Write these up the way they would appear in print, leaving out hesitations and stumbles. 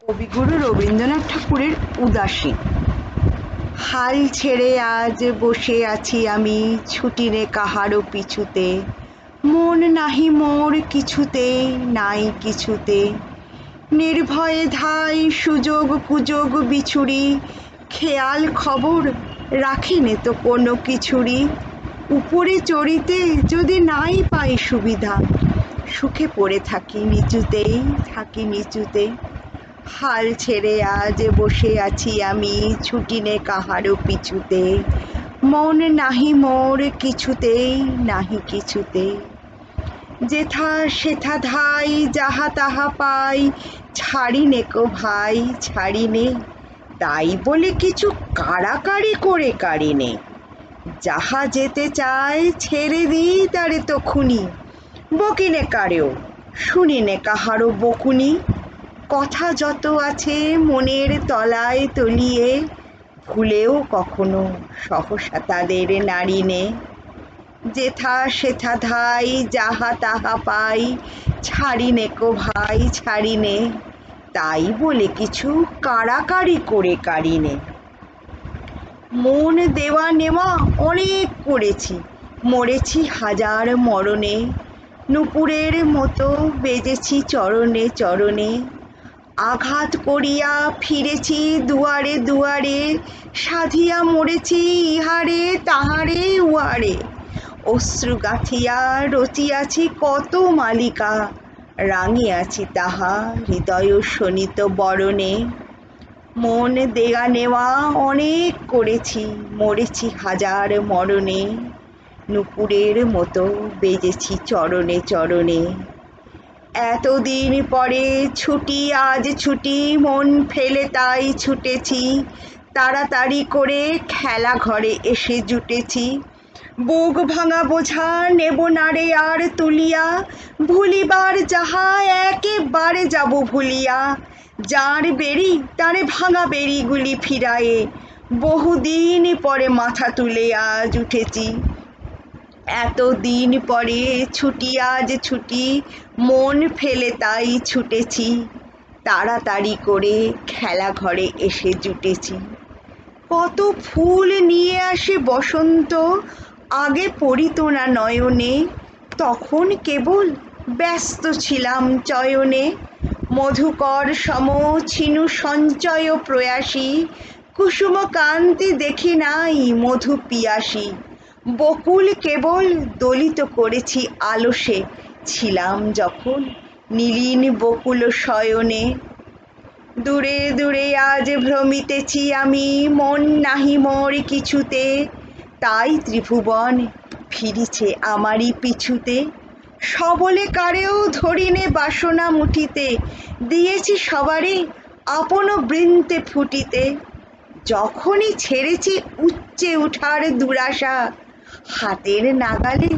কবিগুরু রবীন্দ্রনাথ ঠাকুরের উদাসী। হাল ছেড়ে আজ বসে আছি আমি, ছুটি নে কাহারও পিছুতে। মন নাহি মোর কিছুতে, নাই কিছুতে। নির্ভয়ে ধাই সুযোগ কুযোগ বিছুরি, খেয়াল খবর রাখেনে তো কোনো কিছুরই। উপরে চড়িতে যদি নাই পাই সুবিধা, সুখে পড়ে থাকি নিচুতেই, থাকি নিচুতে। হাল ছেড়ে আজ বসে আছি আমি, ছুটি নে কাহারও পিছুতে। মন নাহি মোর কিছুতেই, নাহি কিছুতে। যেথা সেথা ধাই যাহা তাহা পাই, ছাড়ি নে কো ভাই ছাড়ি নে। তাই বলে কিছু কাড়াকাড়ি করে কাড়ি নে। যাহা যেতে চায় ছেড়ে দিই তারে তখুনি। বকি নে কারেও, শুনি নে কাহারও বকুনি। কথা যত আছে মনের তলায় তলিয়ে, ভুলেও কখনো সহসা তাদের নাড়ি নে। যেথা সেথা ধাই যাহা তাহা পাই, ছাড়ি নে কো ভাই ছাড়ি নে। তাই বলে কিছু কাড়াকাড়ি করে কাড়ি নে। মন দেওয়া নেওয়া অনেক করেছি, মরেছি হাজার মরণে। নূপুরের মতো বেজেছি চরণে চরণে। আঘাত করিয়া ফিরেছি দুয়ারে দুয়ারে, সাধিয়া মরেছি ইহারে তাহারে উহারে। অশ্রু গাঁথিয়া রচিয়াছি কত মালিকা, রাঙিয়াছি তাহা হৃদয় শোণিত বরণে। মন দেয়া নেওয়া অনেক করেছি, মরেছি হাজার মরণে। নূপুরের মতো বেজেছি চরণে চরণে। এতদিন পরে ছুটি আজ ছুটি, মন ফেলে তাই ছুটেছি। তাড়াতাড়ি করে খেলা ঘরে এসে জুটেছি। বুক ভাঙা বোঝা নেব না রে আর তুলিয়া, ভুলিবার যাহা একেবারে যাব ভুলিয়া। যার বেড়ি তারে ভাঙা বেড়িগুলি ফিরায়ে, বহুদিন পরে মাথা তুলে আজ উঠেছি। এতদিন পরে ছুটি আজ ছুটি, মন ফেলে তাই ছুটেছি। তাড়াতাড়ি করে খেলা ঘরে এসে জুটেছি। কত ফুল নিয়ে আসে বসন্ত, আগে পড়িত না নয়নে। তখন কেবল ব্যস্ত ছিলাম চয়নে। মধুকর সম ছিনু সঞ্চয় প্রয়াসী, কুসুম কান্তি দেখি নাই মধু পিয়াসী। বকুল কেবল দলিত করেছি আলসে, ছিলাম যখন নীলিন বকুল শয়নে। দূরে দূরে আজ ভ্রমিতেছি আমি, মন নাহি মোর কিছুতে। তাই ত্রিভুবন ফিরিছে আমারই পিছুতে। সবলে কারেও ধরিনে বাসনা মুঠিতে, দিয়েছি সবারে আপন বৃন্তে ফুটিতে। যখনই ছেড়েছি উচ্চে উঠার দুরাশা, হাতের নাগালে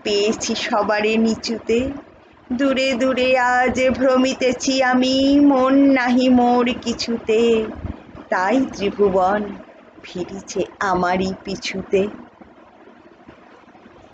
পেয়েছি সবারে নিচুতে। দূরে দূরে আজ ভ্রমিতেছি আমি, মন নাহি মোর কিছুতে। তাই ত্রিভুবন ফিরিছে আমারই পিছুতে।